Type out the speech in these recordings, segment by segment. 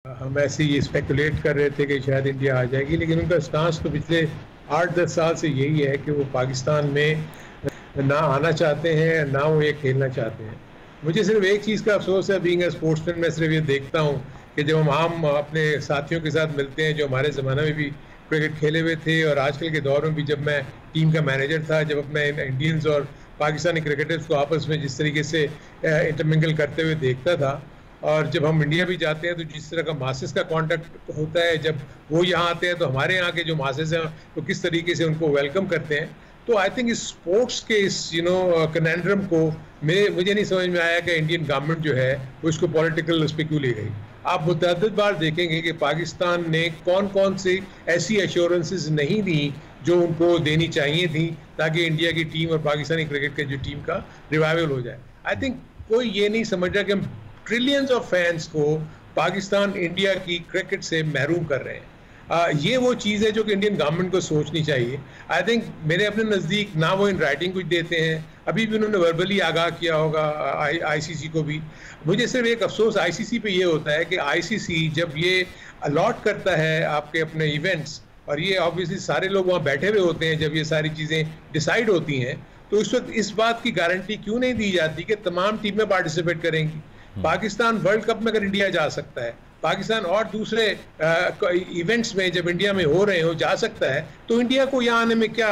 हम ऐसे ही स्पेकुलेट कर रहे थे कि शायद इंडिया आ जाएगी, लेकिन उनका स्टांस तो पिछले 8-10 साल से यही है कि वो पाकिस्तान में ना आना चाहते हैं, ना वो ये खेलना चाहते हैं। मुझे सिर्फ एक चीज़ का अफसोस है, बीइंग ए स्पोर्ट्समैन, मैं सिर्फ ये देखता हूँ कि जब हम आम अपने साथियों के साथ मिलते हैं जो हमारे ज़माने में भी क्रिकेट खेले हुए थे और आजकल के दौर में भी, जब मैं टीम का मैनेजर था, जब अपने इंडियंस और पाकिस्तानी क्रिकेटर्स को आपस में जिस तरीके से इंटरमिंगल करते हुए देखता था, और जब हम इंडिया भी जाते हैं तो जिस तरह का मासेस का कांटेक्ट होता है, जब वो यहाँ आते हैं तो हमारे यहाँ के जो मासेस हैं तो किस तरीके से उनको वेलकम करते हैं। तो आई थिंक इस स्पोर्ट्स के इस कनेंड्रम को मुझे नहीं समझ में आया कि इंडियन गवर्नमेंट जो है वो इसको पॉलिटिकल उस पर क्यों ले गई। आप मुतअद्दिद बार देखेंगे कि पाकिस्तान ने कौन कौन सी ऐसी एश्योरेंसेस नहीं दी जो उनको देनी चाहिए थी ताकि इंडिया की टीम और पाकिस्तानी क्रिकेट के जो टीम का रिवाइवल हो जाए। आई थिंक कोई ये नहीं समझ रहा कि हम ट्रिलियंस ऑफ फैंस को पाकिस्तान इंडिया की क्रिकेट से महरूम कर रहे हैं। ये वो चीज़ है जो कि इंडियन गवर्नमेंट को सोचनी चाहिए। आई थिंक मेरे अपने नज़दीक ना वो इन राइटिंग कुछ देते हैं, अभी भी उन्होंने वर्बली आगाह किया होगा आईसीसी को भी। मुझे सिर्फ एक अफसोस आईसीसी पे ये होता है कि आईसीसी जब ये अलॉट करता है आपके अपने इवेंट्स, और ये ऑब्वियसली सारे लोग वहाँ बैठे हुए होते हैं जब ये सारी चीज़ें डिसाइड होती हैं, तो उस वक्त इस बात की गारंटी क्यों नहीं दी जाती कि तमाम टीमें पार्टिसिपेट करेंगी। पाकिस्तान वर्ल्ड कप में अगर इंडिया जा सकता है, पाकिस्तान और दूसरे इवेंट्स में जब इंडिया में हो रहे हो जा सकता है, तो इंडिया को यहाँ आने में क्या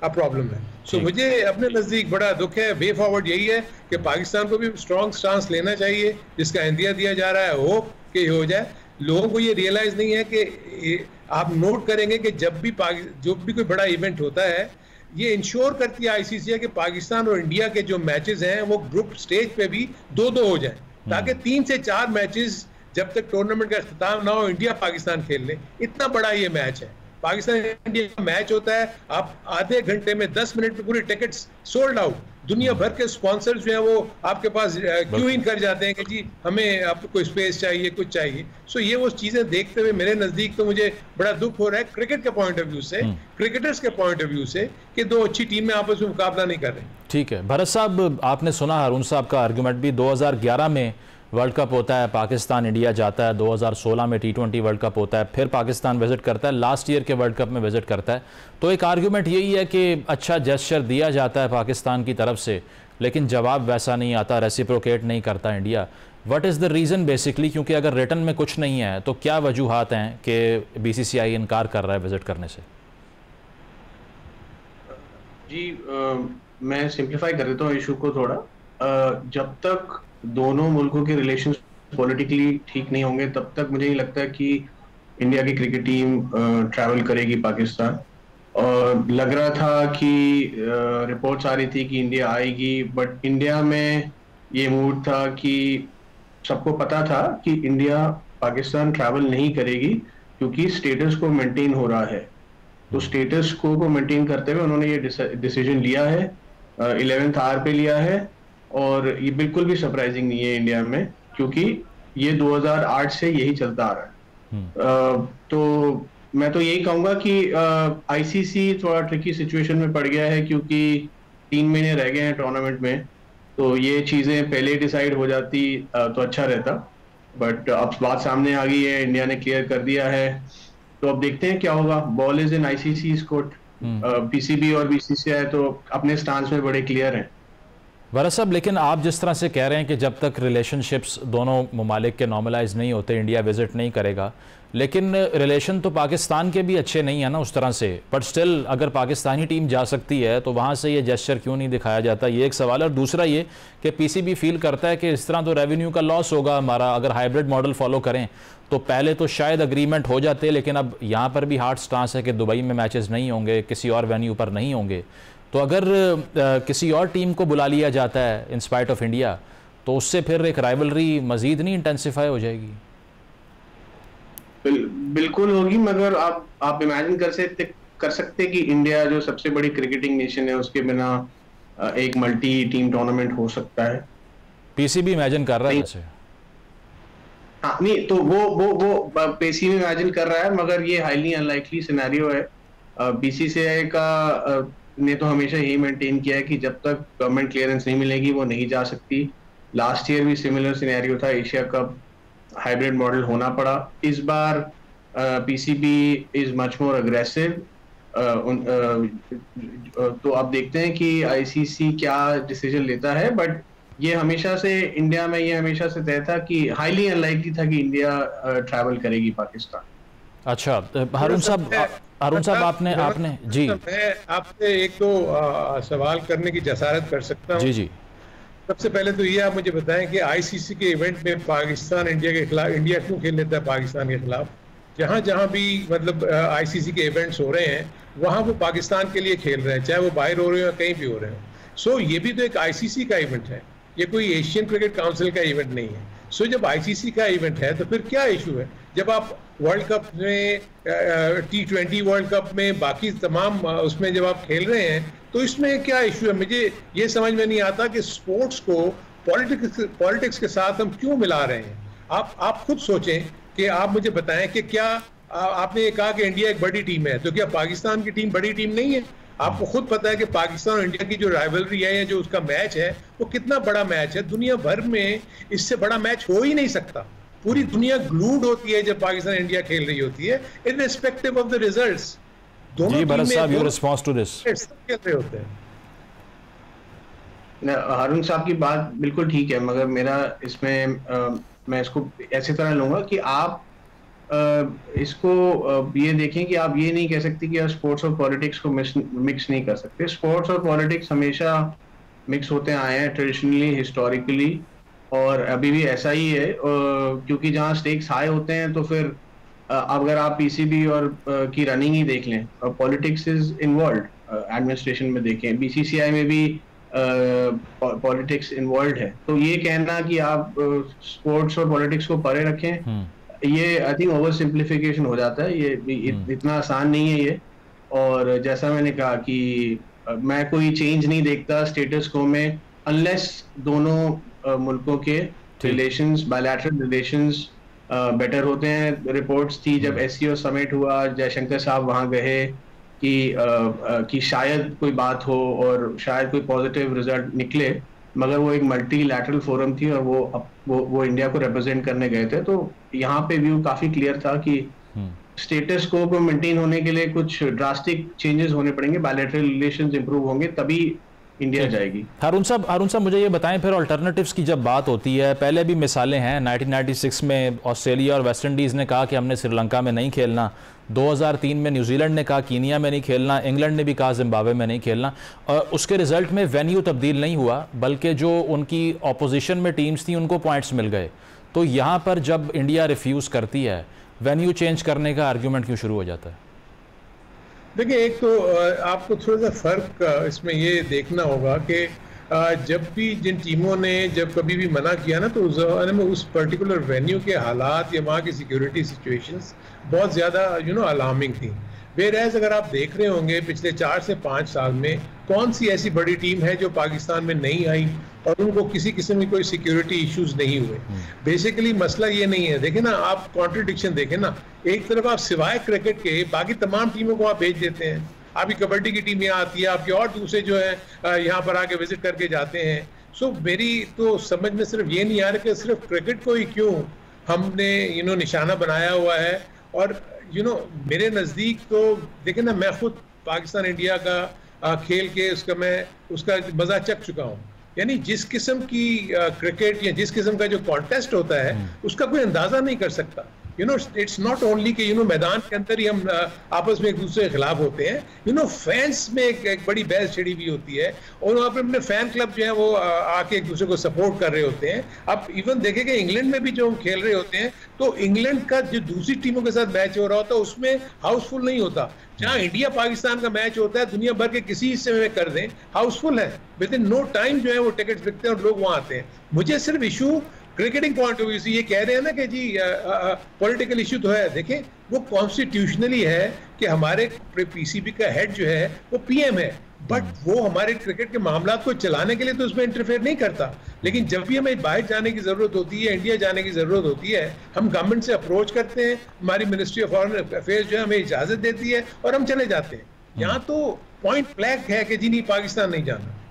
प्रॉब्लम है। सो मुझे अपने नज़दीक बड़ा दुख है। वे फॉरवर्ड यही है कि पाकिस्तान को भी स्ट्रॉन्ग स्टांस लेना चाहिए, जिसका इंदिया दिया जा रहा है, होप कि हो जाए। लोगों को ये रियलाइज नहीं है कि आप नोट करेंगे कि जब भी कोई बड़ा इवेंट होता है, ये इंश्योर करती है आईसीसी कि पाकिस्तान और इंडिया के जो मैचेस हैं वो ग्रुप स्टेज पे भी 2-2 हो जाएं, ताकि 3 से 4 मैचेस जब तक टूर्नामेंट का इख्तिताम ना हो इंडिया पाकिस्तान खेल ले। इतना बड़ा ये मैच है, पाकिस्तान इंडिया का मैच होता है, आप आधे घंटे में 10 मिनट में पूरी टिकट्स सोल्ड आउट, दुनिया भर के स्पॉन्सर्स जो है वो आपके पास क्यू इन कर जाते हैं कि जी हमें आपको कोई स्पेस चाहिए, कुछ चाहिए। सो ये वो चीजें देखते हुए मेरे नजदीक तो मुझे बड़ा दुख हो रहा है क्रिकेट के पॉइंट ऑफ व्यू से, क्रिकेटर्स के पॉइंट ऑफ व्यू से, कि दो अच्छी टीमें आपस में मुकाबला नहीं कर रही। ठीक है भरत साहब, आपने सुना हारून साहब का आर्गूमेंट भी। 2011 में वर्ल्ड कप होता है, पाकिस्तान इंडिया जाता है, 2016 में T20 वर्ल्ड कप होता है, फिर पाकिस्तान विजिट करता है, लास्ट ईयर के वर्ल्ड कप में विजिट करता है। तो एक आर्गूमेंट यही है कि अच्छा जेस्चर दिया जाता है पाकिस्तान की तरफ से, लेकिन जवाब वैसा नहीं आता, रेसिप्रोकेट नहीं करता India. What is the reason basically? क्योंकि अगर रिटर्न में कुछ नहीं है तो क्या वजूहात हैं कि बीसीसीआई इनकार कर रहा है विजिट करने से? जी मैं सिंप्लीफाई कर देता हूँ इशू को थोड़ा। जब तक दोनों मुल्कों के रिलेशंस पॉलिटिकली ठीक नहीं होंगे तब तक मुझे नहीं लगता कि इंडिया की क्रिकेट टीम ट्रैवल करेगी पाकिस्तान। और लग रहा था कि रिपोर्ट्स आ रही थी कि इंडिया आएगी, बट इंडिया में ये मूड था कि सबको पता था कि इंडिया पाकिस्तान ट्रैवल नहीं करेगी क्योंकि स्टेटस को मेंटेन हो रहा है। तो स्टेटस को मेंटेन करते हुए उन्होंने ये डिसीजन लिया है, 11th आवर पे लिया है। और ये बिल्कुल भी सरप्राइजिंग नहीं है इंडिया में, क्योंकि ये 2008 से यही चलता आ रहा है। तो मैं तो यही कहूंगा कि आईसीसी थोड़ा ट्रिकी सिचुएशन में पड़ गया है, क्योंकि 3 महीने रह गए हैं टूर्नामेंट में, तो ये चीजें पहले डिसाइड हो जाती तो अच्छा रहता। बट अब बात सामने आ गई है, इंडिया ने क्लियर कर दिया है, तो अब देखते हैं क्या होगा। Ball is in ICC's court. PCB और बीसीसीआई तो अपने स्टांस में बड़े क्लियर हैं। वरस साहब, लेकिन आप जिस तरह से कह रहे हैं कि जब तक रिलेशनशिप्स दोनों ममालिक के नॉर्मलाइज नहीं होते इंडिया विजिट नहीं करेगा, लेकिन रिलेशन तो पाकिस्तान के भी अच्छे नहीं है ना उस तरह से। बट स्टिल अगर पाकिस्तानी टीम जा सकती है तो वहाँ से ये जेस्चर क्यों नहीं दिखाया जाता, ये एक सवाल है। और दूसरा ये कि पीसीबी फील करता है कि इस तरह तो रेवेन्यू का लॉस होगा हमारा अगर हाइब्रिड मॉडल फॉलो करें। तो पहले तो शायद अग्रीमेंट हो जाते, लेकिन अब यहाँ पर भी हार्ड स्टांस है कि दुबई में मैचेस नहीं होंगे, किसी और वेन्यू पर नहीं होंगे। तो अगर किसी और टीम को बुला लिया जाता है इन स्पाइट ऑफ इंडिया, तो उससे फिर एक राइवलरी मजीद नहीं इंटेंसिफाई हो जाएगी? बिल्कुल होगी, मगर आप इमेजिन कर सकते कि इंडिया जो सबसे बड़ी क्रिकेटिंग नेशन है उसके बिना एक मल्टी टीम टूर्नामेंट हो सकता है? पीसीबी इमेजिन कर रहा है वैसे। हाँ नहीं, तो वो पीसीबी इमेजिन कर रहा है, मगर ये हाईली अनलाइकली सिनेरियो है। बीसीसीआई का ने तो हमेशा यही मेंटेन किया है कि जब तक गवर्नमेंट क्लियरेंस नहीं मिलेगी वो नहीं जा सकती। लास्ट ईयर भी सिमिलर सिनेरियो था, एशिया कप हाइब्रिड मॉडल होना पड़ा। इस बार PCB is much more aggressive. तो आप देखते हैं कि आईसीसी क्या डिसीजन लेता है, बट ये हमेशा से इंडिया में ये हमेशा से तय था कि हाईली अनलाइकली था कि इंडिया ट्रैवल करेगी पाकिस्तान। अच्छा हारून साहब आपने जी, मैं आपसे एक तो सवाल करने की जसारत कर सकता हूँ। जी जी। सबसे पहले तो ये आप मुझे बताएं कि आईसीसी के इवेंट में पाकिस्तान इंडिया के खिलाफ, इंडिया क्यों खेल लेता है पाकिस्तान के खिलाफ? जहां जहां भी मतलब आईसीसी के इवेंट्स हो रहे हैं वहां वो पाकिस्तान के लिए खेल रहे हैं, चाहे वो बाहर हो रहे हो या कहीं भी हो रहे हो। सो ये भी तो एक आईसीसी का इवेंट है, ये कोई एशियन क्रिकेट काउंसिल का इवेंट नहीं है। सो जब आईसीसी का इवेंट है तो फिर क्या इशू है? जब आप वर्ल्ड कप में, T20 वर्ल्ड कप में, बाकी तमाम उसमें जब आप खेल रहे हैं तो इसमें क्या इशू है? मुझे ये समझ में नहीं आता कि स्पोर्ट्स को पॉलिटिक्स के साथ हम क्यों मिला रहे हैं। आप खुद सोचें कि आप मुझे बताएं कि क्या आपने ये कहा कि इंडिया एक बड़ी टीम है, तो क्या पाकिस्तान की टीम बड़ी टीम नहीं है? आपको खुद पता है कि पाकिस्तान और इंडिया की जो राइवलरी है या जो उसका मैच है वो कितना बड़ा मैच है। दुनिया भर में इससे बड़ा मैच हो ही नहीं सकता। पूरी दुनिया ग्लूड होती है जब पाकिस्तान इंडिया खेल रही होती है, इररिस्पेक्टिव ऑफ द रिजल्ट्स। दोनों जी भरत साहब, योर टीमें रिस्पांस टू दिस। खेल रहे होते हैं। हारून साहब की बात बिल्कुल ठीक है, मगर मेरा इसमें मैं इसको ऐसी तरह लूंगा कि आप इसको ये देखें कि आप ये नहीं कह सकते कि आप स्पोर्ट्स और पॉलिटिक्स को मिक्स नहीं कर सकते। स्पोर्ट्स और पॉलिटिक्स हमेशा मिक्स होते आए हैं, ट्रेडिशनली, हिस्टोरिकली, और अभी भी ऐसा ही है, क्योंकि जहाँ स्टेक्स हाई होते हैं तो फिर अगर आप पीसीबी और की रनिंग ही देख लें, पॉलिटिक्स इज इन्वॉल्व। एडमिनिस्ट्रेशन में देखें, बीसीसीआई में भी पॉलिटिक्स इन्वॉल्व है। तो ये कहना कि आप स्पोर्ट्स और पॉलिटिक्स को परे रखें, ये आई थिंक ओवर सिंप्लीफिकेशन हो जाता है। ये इतना आसान नहीं है ये। और जैसा मैंने कहा कि मैं कोई चेंज नहीं देखता स्टेटस को में, अनलेस दोनों मुल्कों के रिलेशंस, बायलैटरल रिलेशंस बेटर होते हैं। रिपोर्ट्स थी जब एससीओ समिट हुआ, जयशंकर साहब वहां गए कि शायद कोई बात हो और शायद कोई पॉजिटिव रिजल्ट निकले, मगर वो एक मल्टीलैटरल फोरम थी और वो इंडिया को रिप्रेजेंट करने गए थे। तो यहाँ पे व्यू काफी क्लियर था कि स्टेटस को मेंटेन होने के लिए कुछ ड्रास्टिक चेंजेस होने पड़ेंगे, बायलैटरल रिलेशंस इंप्रूव होंगे, तभी इंडिया जाएगी। हारून साहब मुझे ये बताएं, फिर अल्टरनेटिव्स की जब बात होती है, पहले भी मिसालें हैं। 1996 में ऑस्ट्रेलिया और वेस्ट इंडीज़ ने कहा कि हमने श्रीलंका में नहीं खेलना, 2003 में न्यूजीलैंड ने कहा कीनिया में नहीं खेलना, इंग्लैंड ने भी कहा जिम्बाब्वे में नहीं खेलना, और उसके रिजल्ट में वेन्यू तब्दील नहीं हुआ, बल्कि जो उनकी ऑपोजिशन में टीम्स थी उनको पॉइंट्स मिल गए। तो यहाँ पर जब इंडिया रिफ्यूज़ करती है, वेन्यू चेंज करने का आर्ग्यूमेंट क्यों शुरू हो जाता है? देखिए, एक तो आपको थोड़ा सा फर्क इसमें ये देखना होगा कि जब भी जिन टीमों ने जब कभी भी मना किया ना, तो उस ज़माने में उस पर्टिकुलर वेन्यू के हालात या वहाँ की सिक्योरिटी सिचुएशंस बहुत ज़्यादा अलार्मिंग थी। वेरएज़ अगर आप देख रहे होंगे पिछले 4 से 5 साल में कौन सी ऐसी बड़ी टीम है जो पाकिस्तान में नहीं आई और उनको किसी किस्म की कोई सिक्योरिटी इश्यूज नहीं हुए। बेसिकली मसला ये नहीं है। देखें ना, आप कॉन्ट्रडिक्शन देखें ना, एक तरफ आप सिवाय क्रिकेट के बाकी तमाम टीमों को आप भेज देते हैं। आपकी कबड्डी की टीम यहाँ आती है, आपके और दूसरे जो है यहाँ पर आके विजिट करके जाते हैं। सो मेरी तो समझ में सिर्फ ये नहीं आ रहा कि सिर्फ क्रिकेट को ही क्यों हमने निशाना बनाया हुआ है। और मेरे नज़दीक तो देखें ना, मैं खुद पाकिस्तान इंडिया का खेल के उसका मज़ा चख चुका हूँ। यानी जिस किस्म की क्रिकेट या जिस किस्म का जो कॉन्टेस्ट होता है उसका कोई अंदाजा नहीं कर सकता। इट्स नॉट ओनली कि मैदान के अंदर ही हम आपस में एक दूसरे के खिलाफ होते हैं। फैंस में एक बड़ी बहस छिड़ी हुई होती है और वहाँ पे अपने फैन क्लब जो है वो आके एक दूसरे को सपोर्ट कर रहे होते हैं। आप इवन देखें कि इंग्लैंड में भी जो हम खेल रहे होते हैं तो इंग्लैंड का जो दूसरी टीमों के साथ मैच हो रहा होता है उसमें हाउसफुल नहीं होता। जहाँ इंडिया पाकिस्तान का मैच होता है दुनिया भर के किसी हिस्से में कर दें, हाउसफुल है, विद इन नो टाइम जो है वो टिकट्स बिकते हैं और लोग वहाँ आते हैं। मुझे सिर्फ issue cricketing point of view से ये कह रहे हैं ना कि जी पॉलिटिकल इशू तो है। देखें, वो कॉन्स्टिट्यूशनली है कि हमारे पीसीबी का हेड जो है वो पीएम है, बट वो हमारे क्रिकेट के मामला को चलाने के लिए तो उसमें इंटरफेयर नहीं करता। लेकिन जब भी हमें बाहर जाने की जरूरत होती है, इंडिया जाने की जरूरत होती है, हम गवर्नमेंट से अप्रोच करते हैं, हमारी मिनिस्ट्री ऑफ फॉरेन अफेयर्स जो है हमें इजाजत देती है और हम चले जाते हैं। यहाँ तो पॉइंट ब्लैंक है कि जी नहीं, पाकिस्तान नहीं जाना।